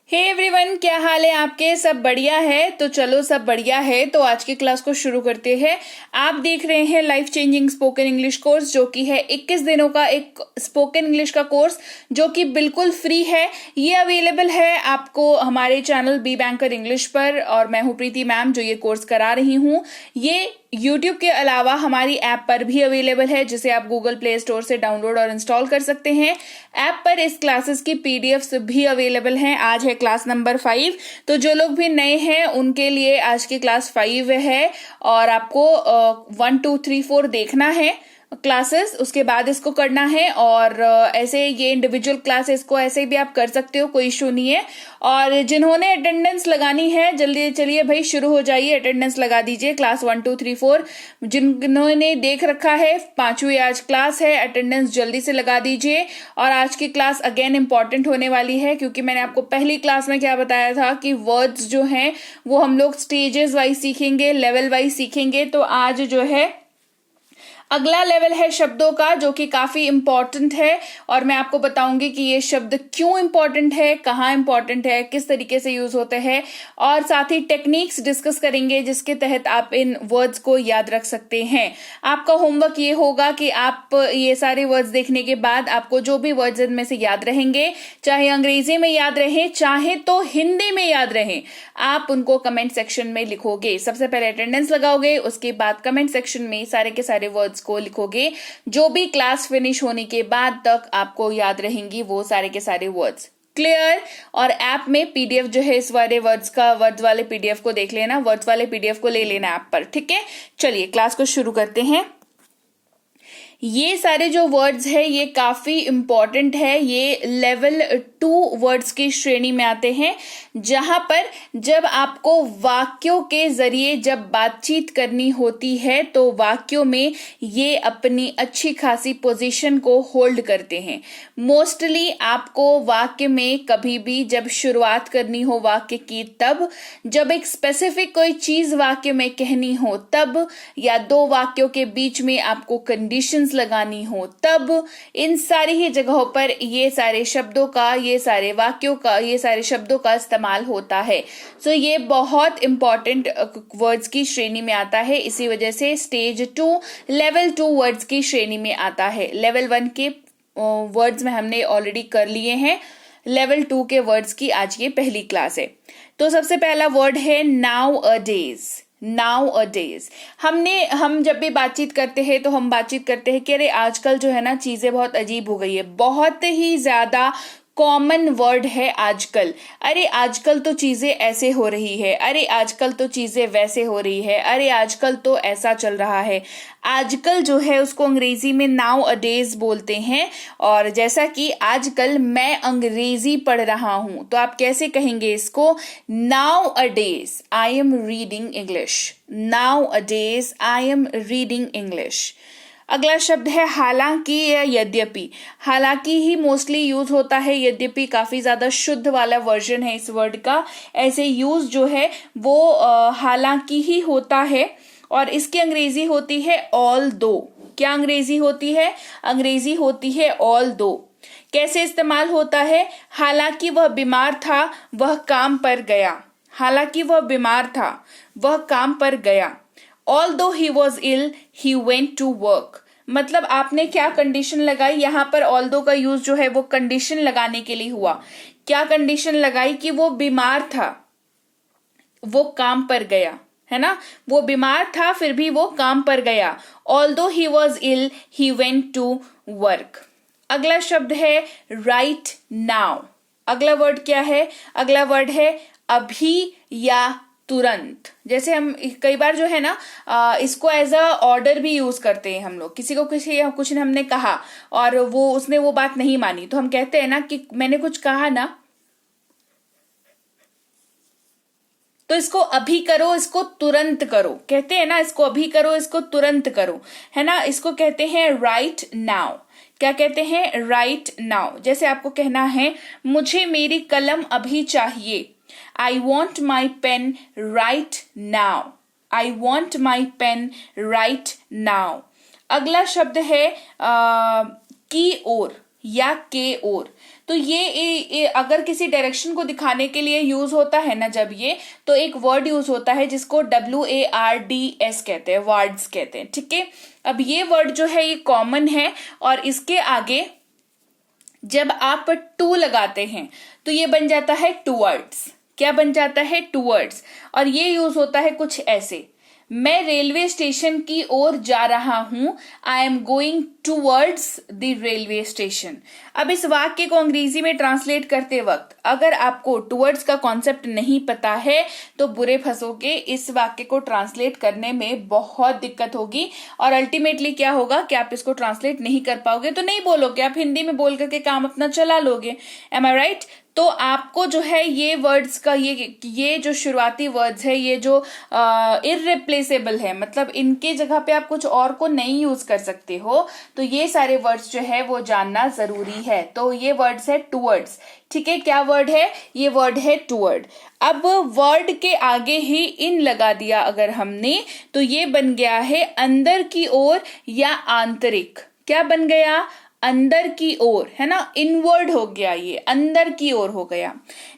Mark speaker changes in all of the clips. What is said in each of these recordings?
Speaker 1: Hey everyone, क्या हाल है आपके? सब बढ़िया है? तो चलो, सब बढ़िया है तो आज की क्लास को शुरू करते हैं। आप देख रहे हैं life changing spoken English course, जो कि है 21 दिनों का एक स्पोकन इंग्लिश का कोर्स जो कि बिल्कुल फ्री है। ये अवेलेबल है आपको हमारे चैनल बी बैंकर इंग्लिश पर, और मैं हूँ प्रीति मैम जो ये कोर्स करा रही हूँ। ये YouTube के अलावा हमारी ऐप पर भी अवेलेबल है, जिसे आप गूगल प्ले स्टोर से डाउनलोड और इंस्टॉल कर सकते हैं। ऐप पर इस क्लासेस की पीडीएफ्स भी अवेलेबल हैं। आज है क्लास नंबर 5, तो जो लोग भी नए हैं उनके लिए आज की क्लास 5 है, और आपको 1 2 3 4 देखना है क्लासेस, उसके बाद इसको करना है। और ऐसे ये इंडिविजुअल क्लासेस को ऐसे भी आप कर सकते हो, कोई इशू नहीं है। और जिन्होंने अटेंडेंस लगानी है, जल्दी चलिए भाई शुरू हो जाइए, अटेंडेंस लगा दीजिए। क्लास 1 2 3 4 जिन्होंने देख रखा है, 5वीं आज क्लास है, अटेंडेंस जल्दी से लगा दीजिए। और आज की क्लास अगेन इंपॉर्टेंट होने वाली है, क्योंकि मैंने आपको पहली क्लास में क्या बताया था कि वर्ड्स जो हैं वो हम लोग स्टेजेस वाइज सीखेंगे, लेवल वाइज सीखेंगे। तो आज जो है अगला लेवल है शब्दों का, जो कि काफी इंपॉर्टेंट है, और मैं आपको बताऊंगी कि ये शब्द क्यों इंपॉर्टेंट है, कहाँ इंपॉर्टेंट है, किस तरीके से यूज होते हैं, और साथ ही टेक्निक्स डिस्कस करेंगे जिसके तहत आप इन वर्ड्स को याद रख सकते हैं। आपका होमवर्क ये होगा कि आप ये सारे वर्ड्स देखने के बाद आपको जो भी वर्ड्स इनमें से याद रहेंगे, चाहे अंग्रेजी में याद रहे चाहे तो हिंदी में याद रहे, आप उनको कमेंट सेक्शन में लिखोगे। सबसे पहले अटेंडेंस लगाओगे, उसके बाद कमेंट सेक्शन में सारे के सारे वर्ड्स को लिखोगे। जो भी क्लास फिनिश होने के बाद तक आपको याद रहेंगी वो सारे के सारे वर्ड्स। क्लियर? और ऐप में पीडीएफ जो है इस वाले वर्ड्स वाले पीडीएफ को देख लेना, वर्ड्स वाले पीडीएफ को ले लेना ऐप पर, ठीक है? चलिए क्लास को शुरू करते हैं। ये सारे जो वर्ड्स है ये काफी इंपॉर्टेंट है। ये लेवल 2 वर्ड्स की श्रेणी में आते हैं, जहां पर जब आपको वाक्यों के जरिए जब बातचीत करनी होती है तो वाक्यों में ये अपनी अच्छी खासी पोजीशन को होल्ड करते हैं। मोस्टली आपको वाक्य में कभी भी जब शुरुआत करनी हो वाक्य की, तब जब एक स्पेसिफिक कोई चीज वाक्य में कहनी हो तब, या दो वाक्यों के बीच में आपको कंडीशंस लगानी हो तब, इन सारी ही जगहों पर ये सारे शब्दों का, ये सारे वाक्यों का, ये सारे शब्दों का इस्तेमाल होता है। सो ये बहुत इंपॉर्टेंट वर्ड्स की श्रेणी में आता है। इसी वजह से स्टेज 2 लेवल 2 वर्ड्स की श्रेणी में आता है। लेवल 1 के वर्ड्स में हमने ऑलरेडी कर लिए हैं, लेवल 2 के वर्ड्स की आज ये पहली क्लास है। तो सबसे पहला वर्ड है नाउ अ डेज। नाउ अ डेज हम जब भी बातचीत करते हैं तो हम बातचीत करते हैं कि अरे आजकल जो है ना चीजें बहुत अजीब हो गई है, बहुत ही ज्यादा कॉमन वर्ड है आजकल। अरे आजकल तो चीजें ऐसे हो रही है, अरे आजकल तो चीजें वैसे हो रही है, अरे आजकल तो ऐसा चल रहा है। आजकल जो है उसको अंग्रेजी में नाउ अ डेज बोलते हैं। और जैसा कि आजकल मैं अंग्रेजी पढ़ रहा हूं, तो आप कैसे कहेंगे इसको? Now a days I am reading English. Now a days I am reading English. अगला शब्द है हालांकि या यद्यपि। हालांकि ही मोस्टली यूज होता है, यद्यपि काफी ज्यादा शुद्ध वाला वर्जन है इस वर्ड का। ऐसे यूज जो है वो हालांकि ही होता है, और इसकी अंग्रेजी होती है ऑल दो। क्या अंग्रेजी होती है? अंग्रेजी होती है ऑल दो। कैसे इस्तेमाल होता है? हालांकि वह बीमार था, वह काम पर गया। हालांकि वह बीमार था, वह काम पर गया। Although he was ill, he went to work। मतलब आपने क्या कंडीशन लगाई यहाँ पर? although का यूज जो है वो कंडीशन लगाने के लिए हुआ। क्या कंडीशन लगाई? कि वो बीमार था, वो काम पर गया, है ना? वो बीमार था फिर भी वो काम पर गया। Although he was ill, he went to work। अगला शब्द है right now। अगला वर्ड क्या है? अगला वर्ड है अभी या तुरंत। जैसे हम कई बार जो है ना इसको एज अ ऑर्डर भी यूज करते हैं हम लोग। किसी को कुछ हमने कहा और उसने वो बात नहीं मानी, तो हम कहते हैं ना कि मैंने कुछ कहा ना, तो इसको अभी करो, इसको तुरंत करो। कहते हैं ना इसको अभी करो, इसको तुरंत करो, है ना? इसको कहते हैं राइट नाउ। क्या कहते हैं? Right now. जैसे आपको कहना है मुझे मेरी कलम अभी चाहिए। I want my pen right now। I want my pen right now। अगला शब्द है की ओर या के ओर। तो ये अगर किसी डायरेक्शन को दिखाने के लिए यूज होता है ना जब ये, तो एक वर्ड यूज होता है जिसको WARDS कहते हैं, वार्ड्स कहते हैं, ठीक है। अब ये वर्ड जो है ये कॉमन है और इसके आगे जब आप टू लगाते हैं तो ये बन जाता है टूवर्ड्स। क्या बन जाता है? टूवर्ड्स। और ये यूज होता है कुछ ऐसे, मैं रेलवे स्टेशन की ओर जा रहा हूं, I am going towards the railway station. अब इस वाक्य को अंग्रेजी में ट्रांसलेट करते वक्त अगर आपको टूवर्ड्स का कॉन्सेप्ट नहीं पता है तो बुरे फंसोगे, इस वाक्य को ट्रांसलेट करने में बहुत दिक्कत होगी और अल्टीमेटली क्या होगा कि आप इसको ट्रांसलेट नहीं कर पाओगे, तो नहीं बोलोगे, आप हिंदी में बोल करके काम अपना चला लोगे। एम आई राइट? तो आपको जो है ये वर्ड्स का ये जो शुरुआती वर्ड्स है, ये जो इररिप्लेसेबल है, मतलब इनके जगह पे आप कुछ और को नहीं यूज कर सकते हो, तो ये सारे वर्ड्स जो है वो जानना जरूरी है। तो ये वर्ड्स है टूवर्ड्स, ठीक है। क्या वर्ड है? ये वर्ड है टूवर्ड। अब वर्ड के आगे ही इन लगा दिया अगर हमने, तो ये बन गया है अंदर की ओर या आंतरिक। क्या बन गया? अंदर की ओर, है ना, इनवर्ड हो गया, ये अंदर की ओर हो गया।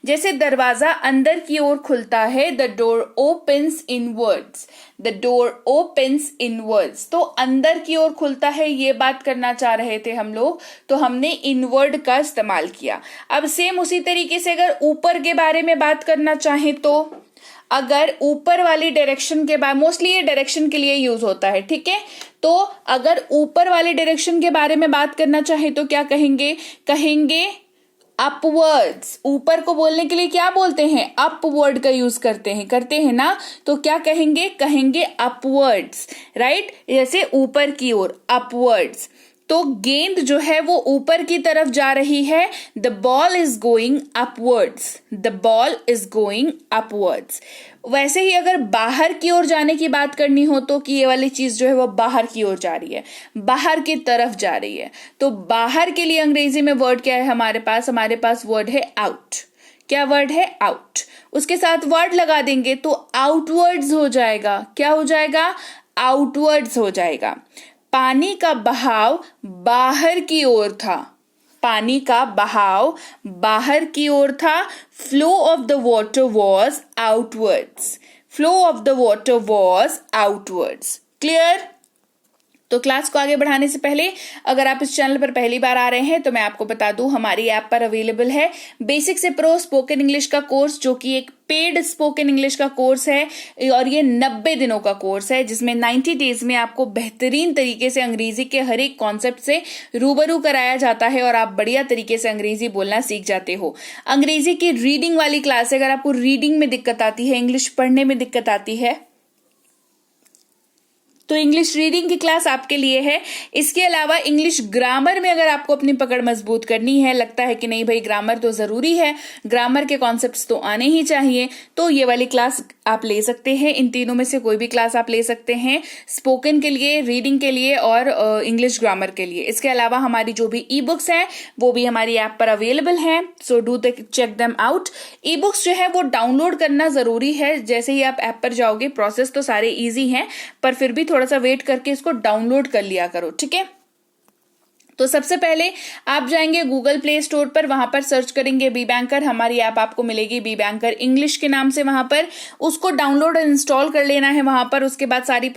Speaker 1: जैसे दरवाजा अंदर की ओर खुलता है, the door opens inwards, the door opens inwards. तो अंदर की ओर खुलता है, ये बात करना चाह रहे थे हम लोग, तो हमने इनवर्ड का इस्तेमाल किया। अब सेम उसी तरीके से अगर ऊपर के बारे में बात करना चाहें तो अगर ऊपर वाली डायरेक्शन के बारे, मोस्टली ये डायरेक्शन के लिए यूज होता है, ठीक है। तो अगर ऊपर वाले डायरेक्शन के बारे में बात करना चाहे तो क्या कहेंगे? कहेंगे अपवर्ड्स। ऊपर को बोलने के लिए क्या बोलते हैं? अपवर्ड का यूज करते हैं ना, तो क्या कहेंगे? कहेंगे अपवर्ड्स, राइट। जैसे ऊपर की ओर, अपवर्ड्स। तो गेंद जो है वो ऊपर की तरफ जा रही है, the ball is going upwards, the ball is going upwards. वैसे ही अगर बाहर की ओर जाने की बात करनी हो तो कि ये वाली चीज जो है वो बाहर की ओर जा रही है, बाहर की तरफ जा रही है, तो बाहर के लिए अंग्रेजी में वर्ड क्या है हमारे पास वर्ड है आउट। क्या वर्ड है? आउट। उसके साथ वर्ड लगा देंगे तो आउटवर्ड्स हो जाएगा। क्या हो जाएगा? आउटवर्ड्स हो जाएगा। पानी का बहाव बाहर की ओर था, पानी का बहाव बाहर की ओर था। Flow of the water was outwards, flow of the water was outwards. Clear? तो क्लास को आगे बढ़ाने से पहले अगर आप इस चैनल पर पहली बार आ रहे हैं तो मैं आपको बता दूं हमारी ऐप पर अवेलेबल है बेसिक से प्रो स्पोकन इंग्लिश का कोर्स, जो कि एक पेड स्पोकन इंग्लिश का कोर्स है और ये 90 दिनों का कोर्स है जिसमें 90 डेज में आपको बेहतरीन तरीके से अंग्रेजी के हर एक कॉन्सेप्ट से रूबरू कराया जाता है और आप बढ़िया तरीके से अंग्रेजी बोलना सीख जाते हो। अंग्रेजी की रीडिंग वाली क्लास है, अगर आपको रीडिंग में दिक्कत आती है, इंग्लिश पढ़ने में दिक्कत आती है, तो इंग्लिश रीडिंग की क्लास आपके लिए है। इसके अलावा इंग्लिश ग्रामर में अगर आपको अपनी पकड़ मजबूत करनी है, लगता है कि नहीं भाई ग्रामर तो जरूरी है, ग्रामर के कॉन्सेप्ट्स तो आने ही चाहिए, तो ये वाली क्लास आप ले सकते हैं। इन तीनों में से कोई भी क्लास आप ले सकते हैं, स्पोकन के लिए, रीडिंग के लिए और इंग्लिश ग्रामर के लिए। इसके अलावा हमारी जो भी ई बुक्स हैं वो भी हमारी ऐप पर अवेलेबल हैं, so do check them out. E books जो है वो डाउनलोड करना जरूरी है, जैसे ही आप ऐप पर जाओगे, प्रोसेस तो सारे ईजी हैं पर फिर भी थोड़ा सा वेट करके इसको डाउनलोड कर लिया करो, ठीक है। तो सबसे पहले आप जाएंगे गूगल प्ले स्टोर पर, वहां पर सर्च करेंगे बी बैंकर, हमारी ऐप आपको मिलेगी बी बैंकर इंग्लिश के नाम से, वहां पर उसको डाउनलोड और इंस्टॉल कर लेना है वहां पर। उसके बाद सारे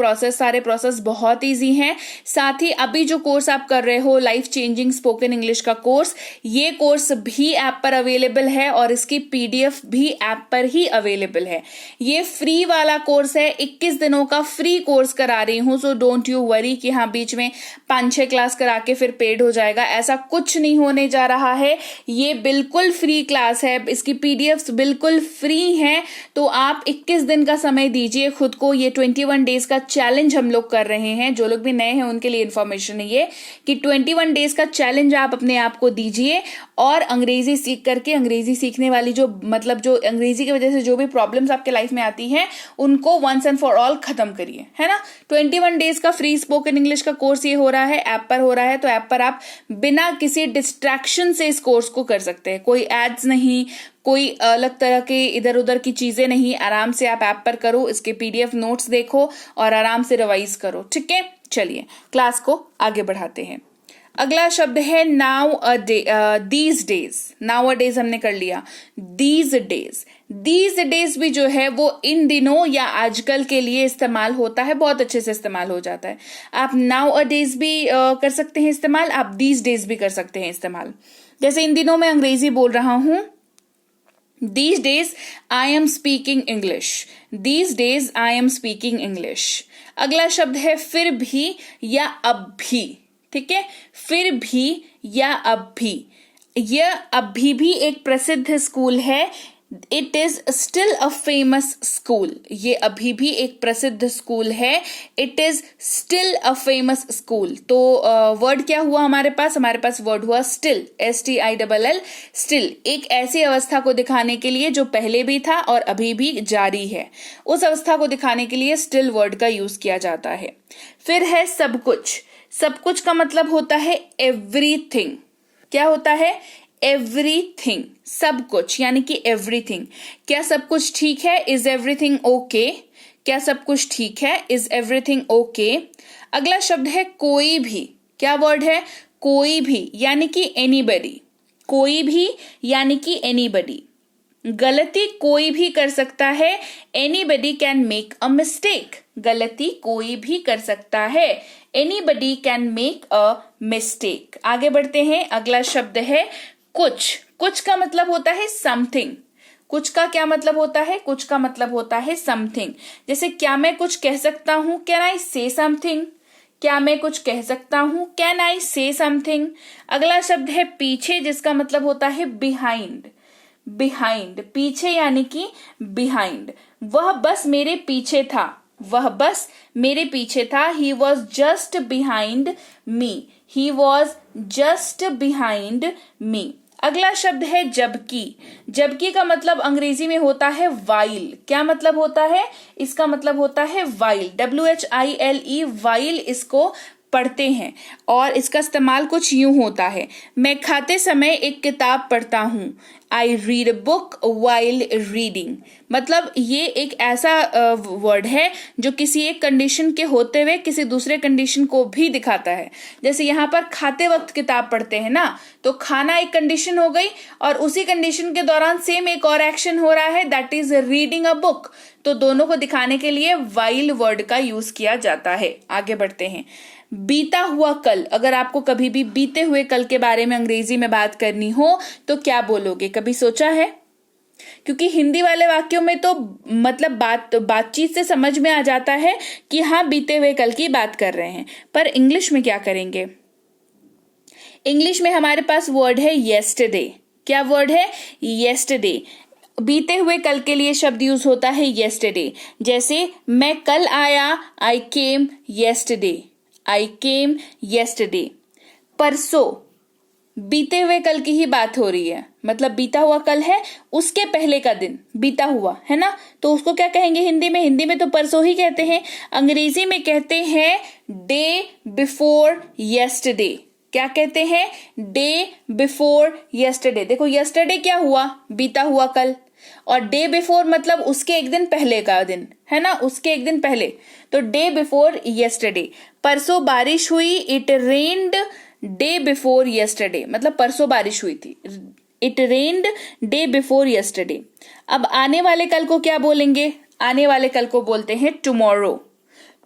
Speaker 1: प्रोसेस बहुत इजी हैं। साथ ही अभी जो कोर्स आप कर रहे हो लाइफ चेंजिंग स्पोकन इंग्लिश का कोर्स, ये कोर्स भी ऐप पर अवेलेबल है और इसकी PDF भी ऐप पर ही अवेलेबल है। ये फ्री वाला कोर्स है, 21 दिनों का फ्री कोर्स करा रही हूं, सो डोंट यू वरी कि हाँ बीच में 5-6 क्लास करा के फिर हो जाएगा, ऐसा कुछ नहीं होने जा रहा है। ये बिल्कुल फ्री क्लास है, इसकी PDFs बिल्कुल फ्री हैं, तो आप 21 दिन का समय दीजिए खुद को। ये 21 डेज का चैलेंज हम लोग कर रहे हैं, जो लोग भी नए हैं उनके लिए इंफॉर्मेशन है ये कि 21 डेज का चैलेंज आप अपने आप को दीजिए और अंग्रेजी सीख करके, अंग्रेजी सीखने वाली जो जो अंग्रेजी की वजह से जो भी प्रॉब्लम्स आपके लाइफ में आती हैं उनको वंस एंड फॉर ऑल खत्म करिए, है ना। 21 डेज का फ्री स्पोकन इंग्लिश का कोर्स ये हो रहा है, ऐप पर हो रहा है, तो ऐप पर आप बिना किसी डिस्ट्रैक्शन से इस कोर्स को कर सकते हैं। कोई एड्स नहीं, कोई अलग तरह के इधर उधर की चीजें नहीं, आराम से आप ऐप पर करो, इसके PDF नोट्स देखो और आराम से रिवाइज करो, ठीक है। चलिए क्लास को आगे बढ़ाते हैं। अगला शब्द है now a day, these days. Now a days हमने कर लिया, दीज डेज। दीज डेज भी जो है वो इन दिनों या आजकल के लिए इस्तेमाल होता है, बहुत अच्छे से इस्तेमाल हो जाता है। आप नाउ अ डेज भी कर सकते हैं इस्तेमाल, आप दीज डेज भी कर सकते हैं इस्तेमाल। जैसे इन दिनों मैं अंग्रेजी बोल रहा हूं, These days I am speaking English. These days I am speaking English. अगला शब्द है फिर भी या अब भी। ठीक है, फिर भी या अब भी। यह अभी भी एक प्रसिद्ध स्कूल है। It is still a famous school. ये अभी भी एक प्रसिद्ध स्कूल है। It is still a famous school. तो वर्ड क्या हुआ हमारे पास? हमारे पास वर्ड हुआ स्टिल, STILL, स्टिल। एक ऐसी अवस्था को दिखाने के लिए जो पहले भी था और अभी भी जारी है, उस अवस्था को दिखाने के लिए स्टिल वर्ड का यूज किया जाता है। फिर है सब कुछ। सब कुछ का मतलब होता है एवरीथिंग। क्या होता है? एवरीथिंग, सब कुछ यानी कि एवरीथिंग। क्या सब कुछ ठीक है? Is everything okay? क्या सब कुछ ठीक है? Is everything okay? अगला शब्द है कोई भी। क्या वर्ड है? कोई भी यानी कि एनीबडी। कोई भी यानी कि एनीबडी। गलती कोई भी कर सकता है। Anybody can make a mistake. गलती कोई भी कर सकता है। Anybody can make a mistake. आगे बढ़ते हैं, अगला शब्द है कुछ। कुछ का मतलब होता है समथिंग। कुछ का क्या मतलब होता है? कुछ का मतलब होता है समथिंग। जैसे क्या मैं कुछ कह सकता हूं? कैन आई से समथिंग? क्या मैं कुछ कह सकता हूं? कैन आई से समथिंग? अगला शब्द है पीछे, जिसका मतलब होता है बिहाइंड। बिहाइंड, पीछे यानी कि बिहाइंड। वह बस मेरे पीछे था। वह बस मेरे पीछे था। He was just behind me. He was just behind me. अगला शब्द है जबकि। जबकि का मतलब अंग्रेजी में होता है वाइल। क्या मतलब होता है? इसका मतलब होता है वाइल, WHILE, वाइल इसको पढ़ते हैं। और इसका इस्तेमाल कुछ यूं होता है, मैं खाते समय एक किताब पढ़ता हूं। I read a book while reading. मतलब ये एक ऐसा वर्ड है जो किसी एक कंडीशन के होते हुए किसी दूसरे कंडीशन को भी दिखाता है। जैसे यहाँ पर खाते वक्त किताब पढ़ते हैं ना, तो खाना एक कंडीशन हो गई और उसी कंडीशन के दौरान सेम एक और एक्शन हो रहा है, that is reading a book. तो दोनों को दिखाने के लिए वाइल वर्ड का यूज किया जाता है। आगे बढ़ते हैं, बीता हुआ कल। अगर आपको कभी भी बीते हुए कल के बारे में अंग्रेजी में बात करनी हो तो क्या बोलोगे? कभी सोचा है? क्योंकि हिंदी वाले वाक्यों में तो मतलब बातचीत से समझ में आ जाता है कि हाँ बीते हुए कल की बात कर रहे हैं, पर इंग्लिश में क्या करेंगे? इंग्लिश में हमारे पास वर्ड है येस्टरडे। क्या वर्ड है? येस्टरडे। बीते हुए कल के लिए शब्द यूज होता है येस्टरडे। जैसे मैं कल आया, आई केम येस्टरडे। आई केम येस्टरडे। परसों, बीते हुए कल की ही बात हो रही है, मतलब बीता हुआ कल है, उसके पहले का दिन बीता हुआ है ना, तो उसको क्या कहेंगे हिंदी में? हिंदी में तो परसों ही कहते हैं। अंग्रेजी में कहते हैं डे बिफोर येस्टरडे। क्या कहते हैं? Day before yesterday. देखो येस्टरडे क्या हुआ? बीता हुआ कल। और डे बिफोर मतलब उसके एक दिन पहले का दिन है ना, उसके एक दिन पहले। तो डे बिफोर येस्टरडे। परसों बारिश हुई, it rained day before yesterday, मतलब परसों बारिश हुई थी। It rained day before yesterday. अब आने वाले कल को क्या बोलेंगे? आने वाले कल को बोलते हैं टुमारो।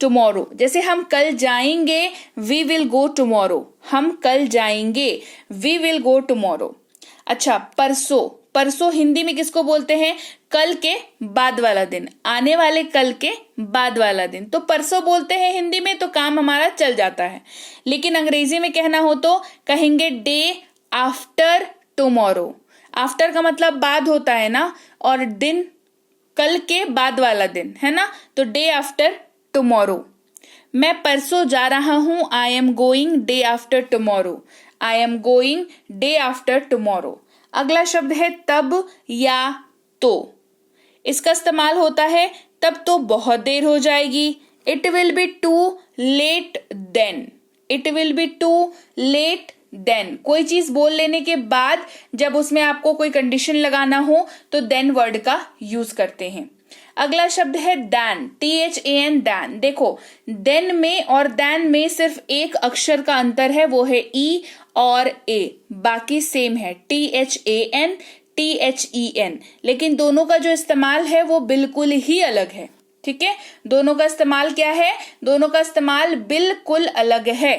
Speaker 1: टुमारो। जैसे हम कल जाएंगे, वी विल गो टुमारो। हम कल जाएंगे, वी विल गो टुमारो। अच्छा, परसों। परसों हिंदी में किसको बोलते हैं? कल के बाद वाला दिन, आने वाले कल के बाद वाला दिन। तो परसों बोलते हैं हिंदी में, तो काम हमारा चल जाता है। लेकिन अंग्रेजी में कहना हो तो कहेंगे डे आफ्टर टुमारो। आफ्टर का मतलब बाद होता है ना, और दिन कल के बाद वाला दिन है ना, तो डे आफ्टर टुमारो। मैं परसों जा रहा हूं, I am going day after tomorrow. I am going day after tomorrow. अगला शब्द है तब या तो। इसका इस्तेमाल होता है तब तो बहुत देर हो जाएगी। It will be too late then. It will be too late then. कोई चीज बोल लेने के बाद जब उसमें आपको कोई कंडीशन लगाना हो तो देन वर्ड का यूज करते हैं। अगला शब्द है दैन, THAN, दैन। देखो देन में और दैन में सिर्फ एक अक्षर का अंतर है, वो है ई और ए, बाकी सेम है THAN, THEN, लेकिन दोनों का जो इस्तेमाल है वो बिल्कुल ही अलग है। ठीक है, दोनों का इस्तेमाल क्या है, दोनों का इस्तेमाल बिल्कुल अलग है।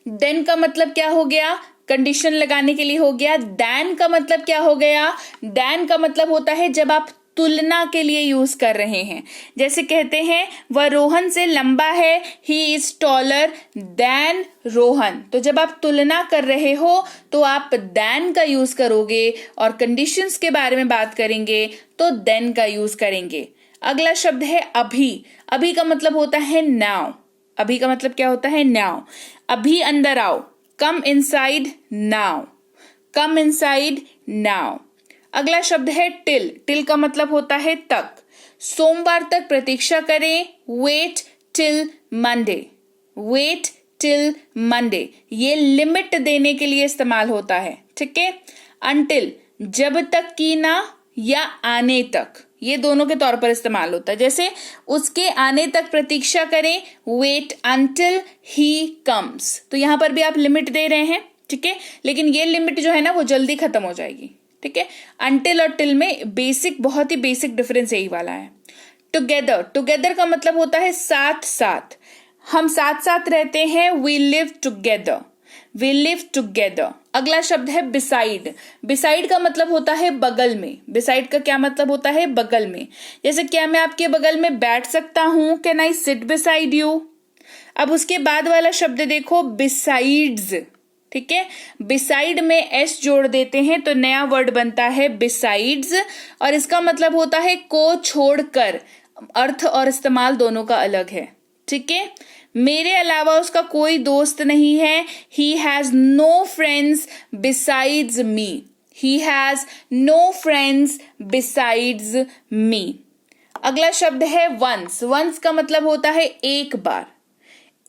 Speaker 1: देन का मतलब क्या हो गया, कंडीशन लगाने के लिए हो गया। दैन का मतलब क्या हो गया, दैन का मतलब होता है जब आप तुलना के लिए यूज कर रहे हैं। जैसे कहते हैं वह रोहन से लंबा है, he is taller than Rohan. तो जब आप तुलना कर रहे हो तो आप देन का यूज करोगे, और कंडीशंस के बारे में बात करेंगे तो देन का यूज करेंगे। अगला शब्द है अभी। अभी का मतलब होता है नाउ। अभी का मतलब क्या होता है, नाउ। अभी अंदर आओ, come inside now, come inside now. अगला शब्द है टिल। टिल का मतलब होता है तक। सोमवार तक प्रतीक्षा करें, wait till Monday, wait till Monday. ये लिमिट देने के लिए इस्तेमाल होता है। ठीक है, अनटिल जब तक की ना या आने तक, ये दोनों के तौर पर इस्तेमाल होता है। जैसे उसके आने तक प्रतीक्षा करें, वेट अंटिल ही कम्स। तो यहां पर भी आप लिमिट दे रहे हैं। ठीक है, लेकिन ये लिमिट जो है ना वो जल्दी खत्म हो जाएगी। ठीक है, अंटिल और टिल में बेसिक, बहुत ही बेसिक डिफरेंस यही वाला है। टुगेदर, टुगेदर का मतलब होता है साथ साथ, हम साथ साथ रहते हैं, we live together, we live together. अगला शब्द है बिसाइड। बिसाइड का मतलब होता है बगल में। बिसाइड का क्या मतलब होता है, बगल में। जैसे क्या मैं आपके बगल में बैठ सकता हूं, can I sit beside you. अब उसके बाद वाला शब्द देखो, बिसाइड्स। ठीक है, बिसाइड में एस जोड़ देते हैं तो नया वर्ड बनता है बिसाइड्स, और इसका मतलब होता है को छोड़कर। अर्थ और इस्तेमाल दोनों का अलग है। ठीक है, मेरे अलावा उसका कोई दोस्त नहीं है, he has no friends besides me, he has no friends besides me. अगला शब्द है वंस। वंस का मतलब होता है एक बार,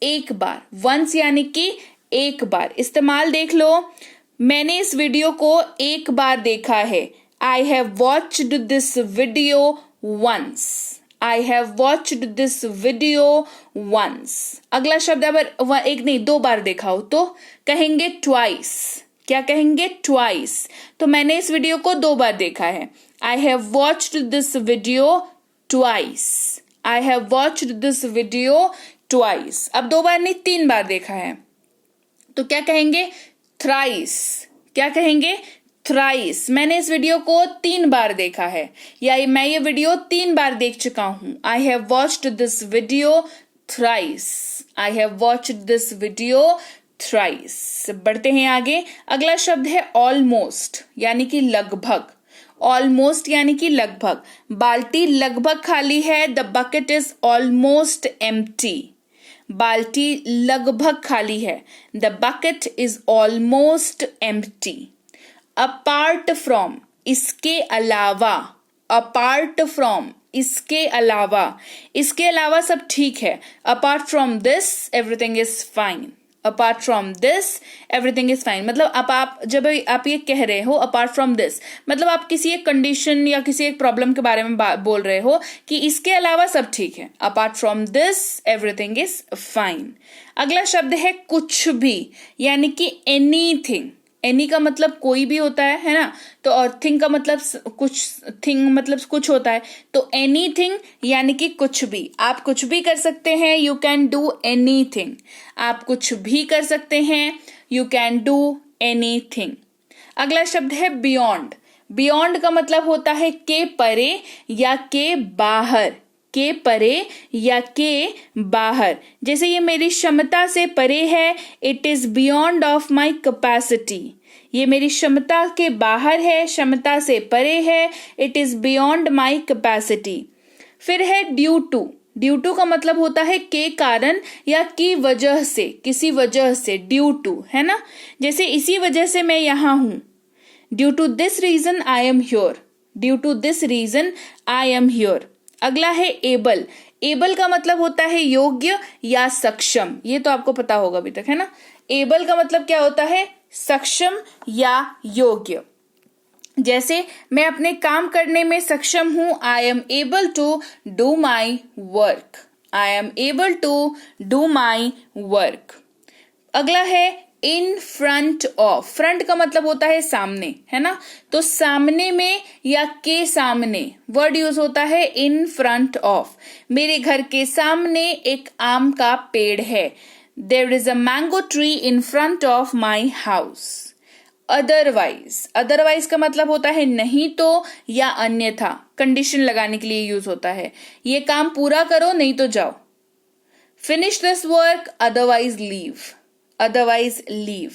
Speaker 1: एक बार। वंस यानी कि एक बार। इस्तेमाल देख लो, मैंने इस वीडियो को एक बार देखा है, I have watched this video once, I have watched this video once. अगला शब्द अगर एक नहीं दो बार देखा हो तो कहेंगे ट्वाइस। क्या कहेंगे, ट्वाइस। तो मैंने इस वीडियो को 2 बार देखा है, I have watched this video twice, I have watched this video twice. अब 2 बार नहीं 3 बार देखा है तो क्या कहेंगे, थ्राइस। क्या कहेंगे, थ्राइस। मैंने इस वीडियो को 3 बार देखा है, या मैं ये वीडियो 3 बार देख चुका हूं, आई have watched this video thrice, I have watched this video thrice. बढ़ते हैं आगे। अगला शब्द है ऑलमोस्ट, यानी कि लगभग। ऑलमोस्ट यानी कि लगभग। बाल्टी लगभग खाली है, the bucket is almost empty. बाल्टी लगभग खाली है, the bucket is almost empty. Apart from, इसके अलावा। अपार्ट फ्रॉम, इसके अलावा। इसके अलावा सब ठीक है, apart from this everything is fine, apart from this everything is fine. मतलब आप जब आप ये कह रहे हो अपार्ट फ्रॉम दिस, मतलब आप किसी एक कंडीशन या किसी एक प्रॉब्लम के बारे में बोल रहे हो कि इसके अलावा सब ठीक है, apart from this everything is fine. अगला शब्द है कुछ भी, यानी कि एनीथिंग। एनी का मतलब कोई भी होता है ना, तो और थिंग का मतलब कुछ, थिंग मतलब कुछ होता है, तो एनीथिंग यानी कि कुछ भी। आप कुछ भी कर सकते हैं, यू कैन डू एनीथिंग। आप कुछ भी कर सकते हैं, यू कैन डू एनीथिंग। अगला शब्द है बियॉन्ड। बियॉन्ड का मतलब होता है के परे या के बाहर, के परे या के बाहर। जैसे ये मेरी क्षमता से परे है, it is beyond of my capacity. ये मेरी क्षमता के बाहर है, क्षमता से परे है, it is beyond my capacity. फिर है ड्यू टू। ड्यू टू का मतलब होता है के कारण या की वजह से, किसी वजह से, ड्यू टू, है ना। जैसे इसी वजह से मैं यहां हूं, due to this reason I am here, due to this reason I am here. अगला है एबल। एबल का मतलब होता है योग्य या सक्षम, ये तो आपको पता होगा अभी तक, है ना। एबल का मतलब क्या होता है, सक्षम या योग्य। जैसे मैं अपने काम करने में सक्षम हूं, I am able to do my work, I am able to do my work. अगला है इन फ्रंट ऑफ। फ्रंट का मतलब होता है सामने, है ना, तो सामने में या के सामने वर्ड यूज होता है इन फ्रंट ऑफ। मेरे घर के सामने एक आम का पेड़ है, there is a mango tree in front of my house. Otherwise, otherwise का मतलब होता है नहीं तो या अन्यथा, कंडीशन लगाने के लिए यूज होता है। ये काम पूरा करो नहीं तो जाओ। Finish this work otherwise leave, otherwise leave.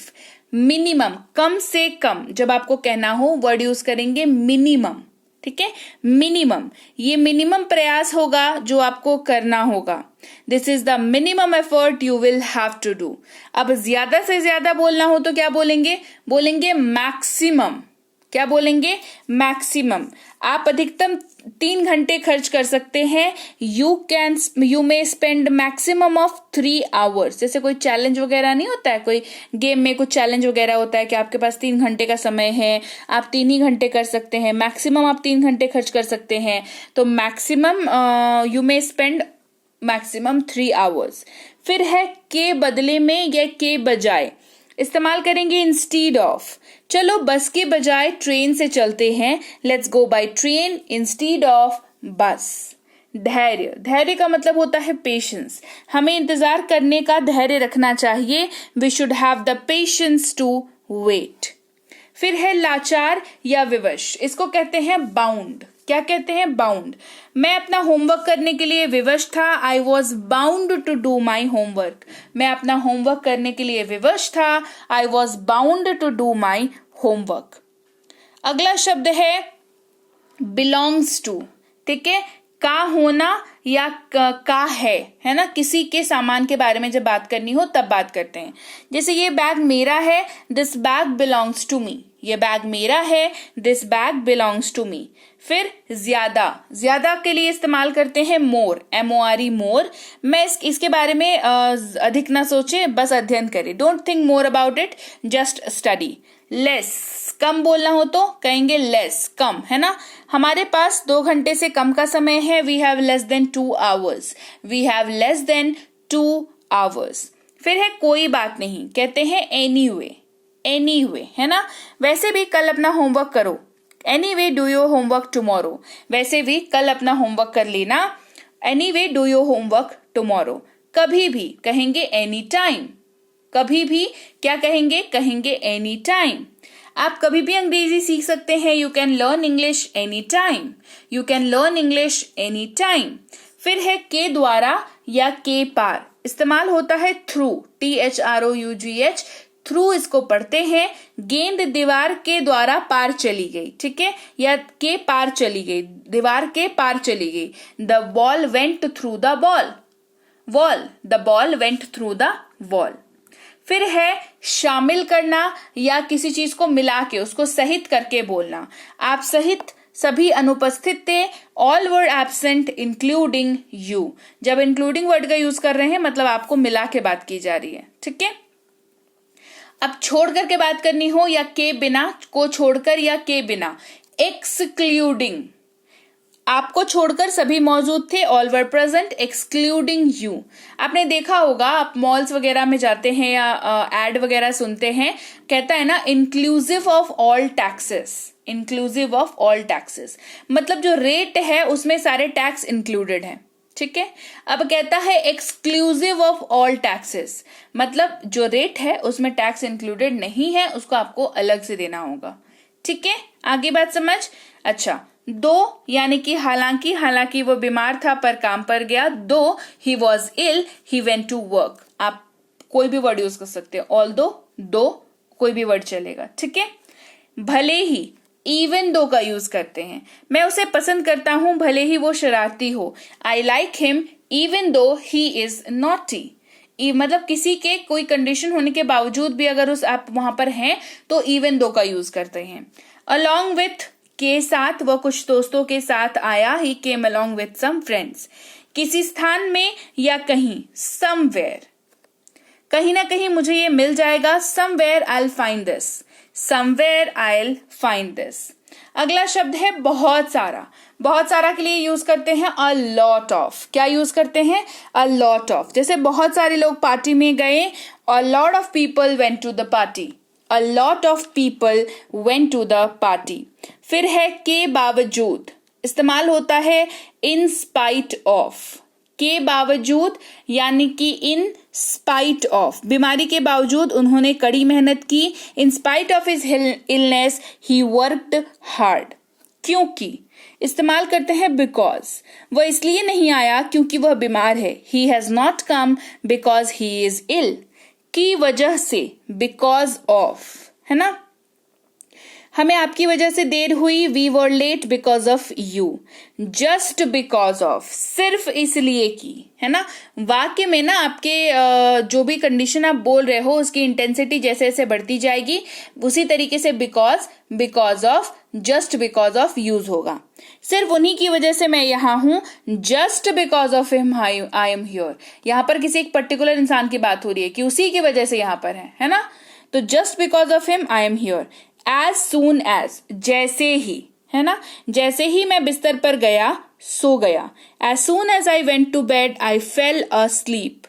Speaker 1: Minimum, कम से कम जब आपको कहना हो वर्ड यूज करेंगे मिनिमम, ठीक है, मिनिमम। ये मिनिमम प्रयास होगा जो आपको करना होगा। This is the minimum effort you will have to do. अब ज्यादा से ज्यादा बोलना हो तो क्या बोलेंगे? बोलेंगे मैक्सिमम। क्या बोलेंगे? मैक्सिमम। आप अधिकतम 3 घंटे खर्च कर सकते हैं। You may spend maximum of 3 hours. जैसे कोई चैलेंज वगैरह नहीं होता है, कोई गेम में कुछ चैलेंज वगैरह होता है कि आपके पास 3 घंटे का समय है, आप 3 ही घंटे कर सकते हैं, मैक्सिमम आप 3 घंटे खर्च कर सकते हैं। तो maximum you may spend maximum 3 hours. फिर है के बदले में या के बजाय, इस्तेमाल करेंगे इंस्टीड ऑफ। चलो बस के बजाय ट्रेन से चलते हैं, let's go by train instead of बस। धैर्य, धैर्य का मतलब होता है पेशेंस। हमें इंतजार करने का धैर्य रखना चाहिए। We should have the patience to wait. फिर है लाचार या विवश, इसको कहते हैं बाउंड। क्या कहते हैं? बाउंड। मैं अपना होमवर्क करने के लिए विवश था, I was bound to do my homework. मैं अपना होमवर्क करने के लिए विवश था, I was bound to do my homework. अगला शब्द है बिलोंग्स टू, ठीक है, का होना या का है ना, किसी के सामान के बारे में जब बात करनी हो तब बात करते हैं। जैसे ये बैग मेरा है, this bag belongs to me. ये बैग मेरा है, this bag belongs to me. फिर ज्यादा, ज्यादा के लिए इस्तेमाल करते हैं मोर, MORE, मोर। मैं इसके बारे में अधिक ना सोचे, बस अध्ययन करें। Don't think more about it, just study. Less, कम बोलना हो तो कहेंगे लेस, कम, है ना। हमारे पास 2 घंटे से कम का समय है, we have less than 2 hours, we have less than 2 hours. फिर है कोई बात नहीं, कहते हैं एनीवे, एनीवे, है ना। वैसे भी कल अपना होमवर्क करो, anyway do your homework tomorrow. वैसे भी कल अपना होमवर्क कर लेना, anyway do your homework tomorrow. कभी भी कहेंगे एनी टाइम, कभी भी क्या कहेंगे? कहेंगे एनी टाइम। आप कभी भी अंग्रेजी सीख सकते हैं, you can learn English any time, you can learn English any time. फिर है के द्वारा या के पार, इस्तेमाल होता है थ्रू, THROUGH, थ्रू इसको पढ़ते हैं। गेंद दीवार के द्वारा पार चली गई, ठीक है, या के पार चली गई, दीवार के पार चली गई। The ball went through the ball, wall, the ball went through the wall. फिर है शामिल करना या किसी चीज को मिला के उसको सहित करके बोलना। आप सहित सभी अनुपस्थित थे, all were absent including you. जब इंक्लूडिंग वर्ड का यूज कर रहे हैं मतलब आपको मिला के बात की जा रही है, ठीक है। अब छोड़ करके बात करनी हो या के बिना, को छोड़कर या के बिना, एक्सक्लूडिंग। आपको छोड़कर सभी मौजूद थे, all were present excluding you. आपने देखा होगा, आप मॉल्स वगैरह में जाते हैं या एड वगैरह सुनते हैं, कहता है ना inclusive of all taxes, inclusive of all taxes, मतलब जो रेट है उसमें सारे टैक्स इंक्लूडेड हैं, ठीक है। अब कहता है एक्सक्लूसिव ऑफ ऑल टैक्सेस, मतलब जो रेट है उसमें टैक्स इंक्लूडेड नहीं है, उसको आपको अलग से देना होगा, ठीक है। आगे बात समझ। अच्छा, दो यानी कि हालांकि, हालांकि वो बीमार था पर काम पर गया। Though he was ill he went to work. आप कोई भी वर्ड यूज कर सकते हैं, ऑल्दो, दो, कोई भी वर्ड चलेगा, ठीक है। भले ही, इवन दो का यूज करते हैं। मैं उसे पसंद करता हूं भले ही वो शरारती हो। I like him even though he is naughty. मतलब किसी के कोई कंडीशन होने के बावजूद भी अगर आप वहां पर हैं तो इवन दो का यूज करते हैं। अलॉन्ग विथ, के साथ, वह कुछ दोस्तों के साथ आया, he came along with some friends. किसी स्थान में या कहीं, समवेयर, कहीं ना कहीं मुझे ये मिल जाएगा, somewhere I will find this. Somewhere I'll find this। अगला शब्द है बहुत सारा। बहुत सारा के लिए यूज करते हैं a lot of। क्या यूज करते हैं? a lot of। जैसे बहुत सारे लोग पार्टी में गए, a lot of people went to the party। a lot of people went to the party। फिर है के बावजूद, इस्तेमाल होता है in spite of। के बावजूद यानी कि इन स्पाइट ऑफ, बीमारी के बावजूद उन्होंने कड़ी मेहनत की। In spite of his illness he worked hard. क्योंकि इस्तेमाल करते हैं बिकॉज। वह इसलिए नहीं आया क्योंकि वह बीमार है। He has not come because he is ill. की वजह से, बिकॉज ऑफ, है ना। हमें आपकी वजह से देर हुई, we were late because of you. Just because of, सिर्फ इसलिए की, है ना। वाक्य में ना आपके जो भी कंडीशन आप बोल रहे हो उसकी इंटेंसिटी जैसे जैसे बढ़ती जाएगी, उसी तरीके से because, because of, just because of use होगा। सिर्फ उन्हीं की वजह से मैं यहाँ हूं, just because of him I am here. यहाँ पर किसी एक पर्टिकुलर इंसान की बात हो रही है कि उसी की वजह से यहाँ पर है ना। तो just because of him I am here. As soon as, जैसे ही, है ना। जैसे ही मैं बिस्तर पर गया, सो गया। As soon as I went to bed I fell asleep।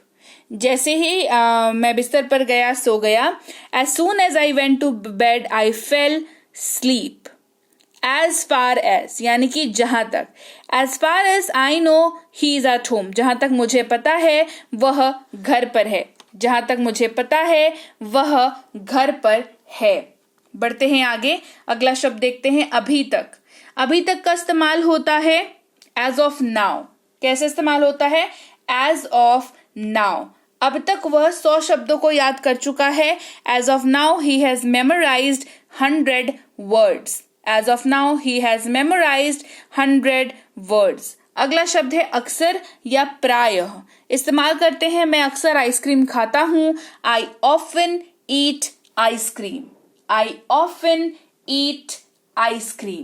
Speaker 1: जैसे ही मैं बिस्तर पर गया, सो गया। As soon as I went to bed I fell sleep। As far as यानी कि जहां तक। As far as I know he is at home, जहां तक मुझे पता है वह घर पर है। जहां तक मुझे पता है वह घर पर है। बढ़ते हैं आगे, अगला शब्द देखते हैं अभी तक। अभी तक का इस्तेमाल होता है एज ऑफ नाउ। कैसे इस्तेमाल होता है? As of now. अब तक वह 100 शब्दों को याद कर चुका है। As of now he has memorised 100 words. As of now he has memorised 100 words. अगला शब्द है अक्सर या प्रायः। इस्तेमाल करते हैं मैं अक्सर आइसक्रीम खाता हूं। I often eat ice cream. I often eat ice cream।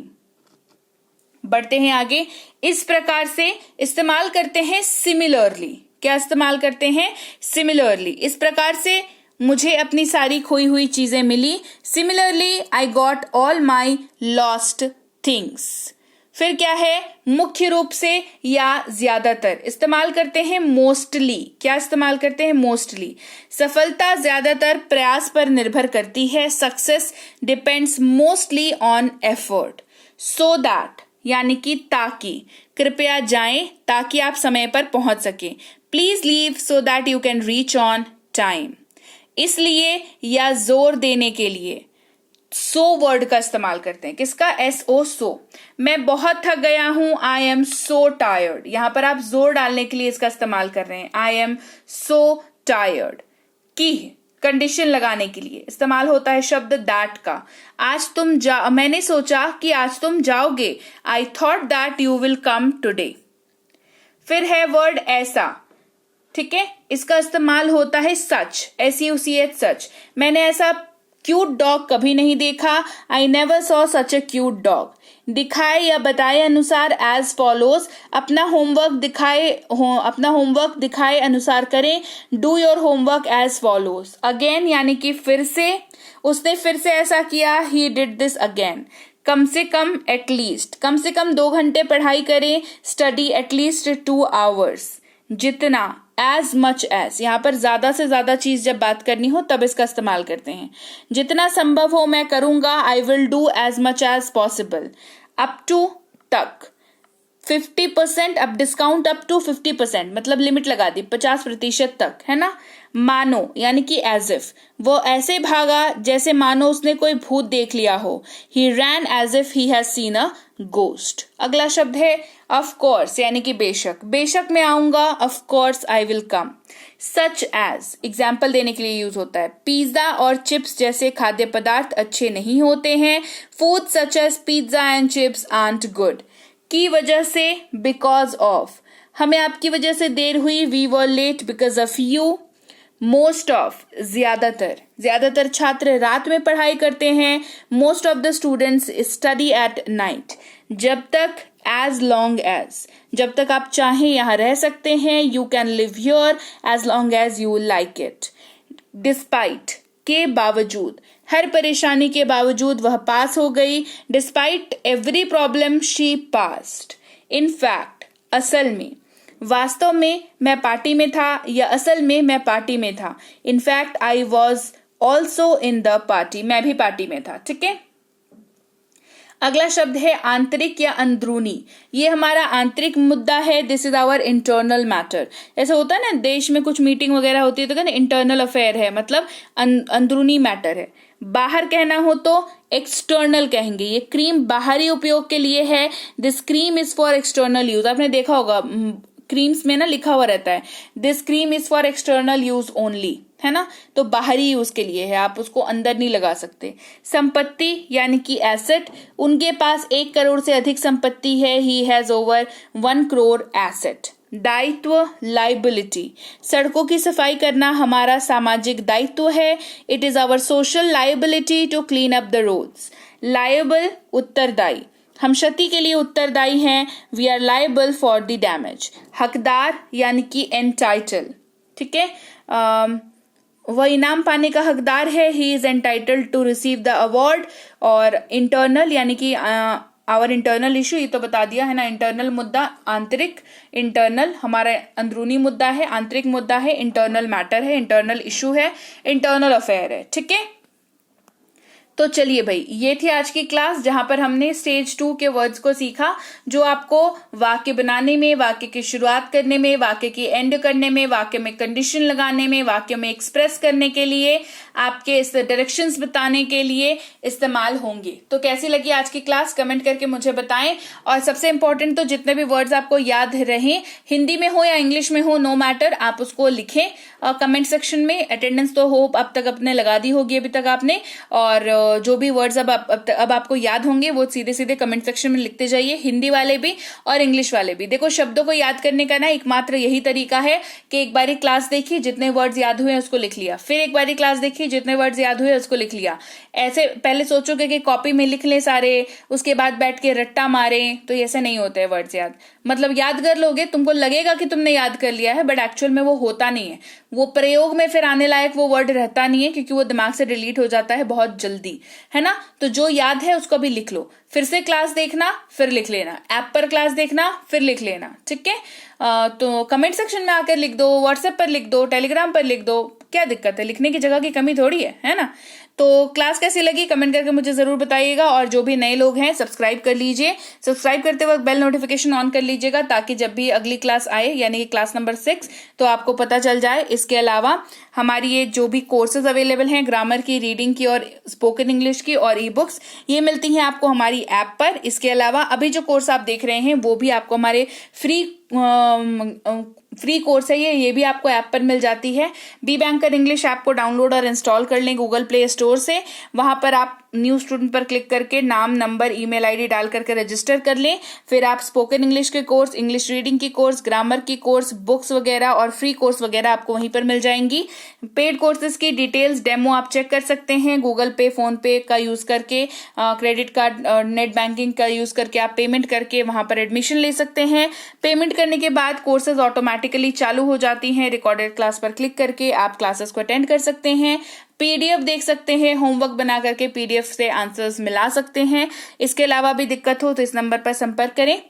Speaker 1: बढ़ते हैं आगे, इस प्रकार से इस्तेमाल करते हैं सिमिलरली। क्या इस्तेमाल करते हैं? सिमिलरली। इस प्रकार से मुझे अपनी सारी खोई हुई चीजें मिली। Similarly I got all my lost things. फिर क्या है? मुख्य रूप से या ज्यादातर। इस्तेमाल करते हैं मोस्टली। क्या इस्तेमाल करते हैं? मोस्टली। सफलता ज्यादातर प्रयास पर निर्भर करती है। Success depends mostly on effort. So that यानी कि ताकि, कृपया जाएं ताकि आप समय पर पहुंच सके। Please leave so that you can reach on time. इसलिए या जोर देने के लिए सो वर्ड का इस्तेमाल करते हैं। किसका? SO, सो। मैं बहुत थक गया हूं, आई एम सो टायर्ड। यहां पर आप जोर डालने के लिए इसका इस्तेमाल कर रहे हैं, आई एम सो टायर्ड। की कंडीशन लगाने के लिए इस्तेमाल होता है शब्द दैट का। आज तुम मैंने सोचा कि आज तुम जाओगे। I thought that you will come today. फिर है वर्ड ऐसा, ठीक है। इसका इस्तेमाल होता है सच, SUCH, सच। मैंने ऐसा क्यूट डॉग कभी नहीं देखा। I never saw such A cute dog. दिखाए या बताए अनुसार एज फॉलोज। अपना होमवर्क दिखाए अनुसार करें। Do your homework as follows. Again यानी कि फिर से, उसने फिर से ऐसा किया। He did this again. कम से कम, एटलीस्ट, कम से कम 2 घंटे पढ़ाई करें। Study at least 2 hours। जितना, एज मच एज। यहाँ पर ज्यादा से ज्यादा चीज जब बात करनी हो तब इसका इस्तेमाल करते हैं। जितना संभव हो मैं करूंगा। I will do as much as possible. Up to, तक। 50%, अब डिस्काउंट अप टू 50%, मतलब लिमिट लगा दी, 50% तक, है ना। मानो यानी कि एज इफ। वो ऐसे भागा जैसे मानो उसने कोई भूत देख लिया हो। He ran as if he has seen a ghost. अगला शब्द है ऑफ कोर्स यानी कि बेशक। बेशक मैं आऊंगा, of course I will come. Such as example देने के लिए यूज होता है। पिज्जा और चिप्स जैसे खाद्य पदार्थ अच्छे नहीं होते हैं। Food such as pizza and chips aren't good. की वजह से, बिकॉज ऑफ। हमें आपकी वजह से देर हुई, we were late because of you. Most of, ज्यादातर। ज्यादातर छात्र रात में पढ़ाई करते हैं। Most of the students study at night. जब तक, एज लॉन्ग एज। जब तक आप चाहें यहां रह सकते हैं। You can live here as long as you like it. Despite, के बावजूद। हर परेशानी के बावजूद वह पास हो गई। Despite every problem she passed. In fact, असल में, वास्तव में मैं पार्टी में था या असल में मैं पार्टी में था। In fact I was also in the party, मैं भी पार्टी में था। ठीक है, अगला शब्द है आंतरिक या अंदरूनी। ये हमारा आंतरिक मुद्दा है। This is our internal matter. ऐसा होता है ना, देश में कुछ मीटिंग वगैरह होती है तो कहते हैं इंटरनल अफेयर है, मतलब अंदरूनी मैटर है। बाहर कहना हो तो एक्सटर्नल कहेंगे। ये क्रीम बाहरी उपयोग के लिए है। This cream is for external use. आपने देखा होगा क्रीम्स में ना लिखा हुआ रहता है this cream is for external use only, है ना, तो बाहरी यूज के लिए है, आप उसको अंदर नहीं लगा सकते। संपत्ति यानी कि एसेट, उनके पास 1 करोड़ से अधिक संपत्ति है। He has over 1 crore asset. दायित्व, लाइबिलिटी, सड़कों की सफाई करना हमारा सामाजिक दायित्व है। It is our social liability to clean up the roads. Liable, उत्तरदायी, हम क्षति के लिए उत्तरदायी हैं। We are liable for the damage. हकदार यानी कि एंटाइटल, ठीक है, वह इनाम पाने का हकदार है। He is entitled to receive the award. और इंटरनल यानी कि आवर इंटरनल इशू, ये तो बता दिया है ना, इंटरनल मुद्दा, आंतरिक, इंटरनल हमारा अंदरूनी मुद्दा है, आंतरिक मुद्दा है, इंटरनल मैटर है, इंटरनल इशू है, इंटरनल अफेयर है। ठीक है, तो चलिए भाई, ये थी आज की क्लास जहां पर हमने स्टेज 2 के वर्ड्स को सीखा, जो आपको वाक्य बनाने में, वाक्य की शुरुआत करने में, वाक्य की एंड करने में, वाक्य में कंडीशन लगाने में, वाक्य में एक्सप्रेस करने के लिए, आपके इस डायरेक्शंस बताने के लिए इस्तेमाल होंगे। तो कैसी लगी आज की क्लास, कमेंट करके मुझे बताएं। और सबसे इंपॉर्टेंट, तो जितने भी वर्ड्स आपको याद रहे, हिंदी में हो या इंग्लिश में हो, नो मैटर, आप उसको लिखें कमेंट सेक्शन में। अटेंडेंस तो होप अब तक अपने लगा दी होगी अभी तक आपने, और जो भी वर्ड्स अब आपको याद होंगे वो सीधे सीधे कमेंट सेक्शन में लिखते जाइए, हिंदी वाले भी और इंग्लिश वाले भी। देखो, शब्दों को याद करने का ना एकमात्र यही तरीका है कि एक बारी क्लास देखी, जितने वर्ड्स याद हुए उसको लिख लिया, फिर एक बारी क्लास देखी, जितने वर्ड्स याद हुए उसको लिख लिया। ऐसे पहले सोचोगे कि कॉपी में लिख लें सारे, उसके बाद बैठ के रट्टा मारें, तो ऐसे नहीं होते हैं वर्ड्स याद। मतलब याद कर लोगे, तुमको लगेगा कि तुमने याद कर लिया है, बट एक्चुअल में वो होता नहीं है। वो प्रयोग में फिर आने लायक वो वर्ड रहता नहीं है, क्योंकि वो दिमाग से डिलीट हो जाता है बहुत जल्दी, है ना। तो जो याद है उसको भी लिख लो, फिर से क्लास देखना, फिर लिख लेना, ऐप पर क्लास देखना, फिर लिख लेना। ठीक है, तो कमेंट सेक्शन में आकर लिख दो, व्हाट्सएप पर लिख दो, टेलीग्राम पर लिख दो, क्या दिक्कत है, लिखने की जगह की कमी थोड़ी है ना। तो क्लास कैसी लगी कमेंट करके मुझे जरूर बताइएगा। और जो भी नए लोग हैं सब्सक्राइब कर लीजिए, सब्सक्राइब करते वक्त बेल नोटिफिकेशन ऑन कर लीजिएगा, ताकि जब भी अगली क्लास आए, यानी कि क्लास नंबर 6, तो आपको पता चल जाए। इसके अलावा हमारी ये जो भी कोर्सेज अवेलेबल हैं, ग्रामर की, रीडिंग की और स्पोकन इंग्लिश की और ई बुक्स, ये मिलती हैं आपको हमारी ऐप पर। इसके अलावा अभी जो कोर्स आप देख रहे हैं वो भी आपको हमारे फ्री कोर्स है, ये भी आपको ऐप पर मिल जाती है। बी बैंकर इंग्लिश ऐप को डाउनलोड और इंस्टॉल कर लें गूगल प्ले स्टोर से। वहां पर आप न्यू स्टूडेंट पर क्लिक करके नाम, नंबर, ईमेल आईडी डाल करके रजिस्टर कर लें। फिर आप स्पोकन इंग्लिश के कोर्स, इंग्लिश रीडिंग की कोर्स, ग्रामर की कोर्स, बुक्स वगैरह और फ्री कोर्स वगैरह आपको वहीं पर मिल जाएंगी। पेड कोर्सेज की डिटेल्स, डेमो आप चेक कर सकते हैं गूगल पे, फोन पे का यूज करके, क्रेडिट कार्ड, नेट बैंकिंग का यूज करके आप पेमेंट करके वहां पर एडमिशन ले सकते हैं। पेमेंट करने के बाद कोर्सेज ऑटोमेटिकली चालू हो जाती हैं। रिकॉर्डेड क्लास पर क्लिक करके आप क्लासेस को अटेंड कर सकते हैं, पीडीएफ देख सकते हैं, होमवर्क बना करके पीडीएफ से आंसर्स मिला सकते हैं। इसके अलावा भी दिक्कत हो तो इस नंबर पर संपर्क करें।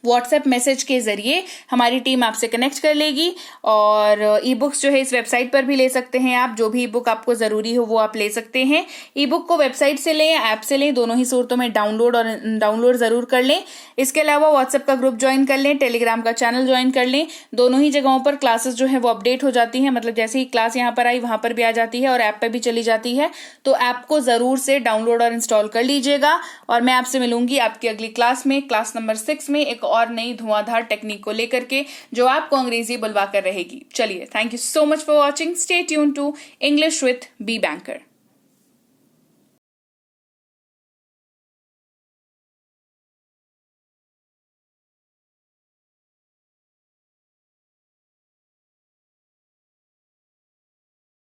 Speaker 1: व्हाट्सएप मैसेज के जरिए हमारी टीम आपसे कनेक्ट कर लेगी। और ई बुक्स जो है इस वेबसाइट पर भी ले सकते हैं आप, जो भी ई बुक आपको जरूरी हो वो आप ले सकते हैं। ई बुक को वेबसाइट से लें या ऐप से लें, दोनों ही सूरतों में डाउनलोड जरूर कर लें। इसके अलावा व्हाट्सएप का ग्रुप ज्वाइन कर लें, टेलीग्राम का चैनल ज्वाइन कर लें। दोनों ही जगहों पर क्लासेस जो है वो अपडेट हो जाती है, मतलब जैसे ही क्लास यहाँ पर आई वहां पर भी आ जाती है और ऐप पर भी चली जाती है। तो ऐप को जरूर से डाउनलोड और इंस्टॉल कर लीजिएगा। और मैं आपसे मिलूंगी आपकी अगली क्लास में, क्लास नंबर 6 में, एक और नई धुआंधार टेक्निक को लेकर के, जो आपको अंग्रेजी बुलवा कर रहेगी। चलिए, thank you so much for watching. Stay tune to English with B banker.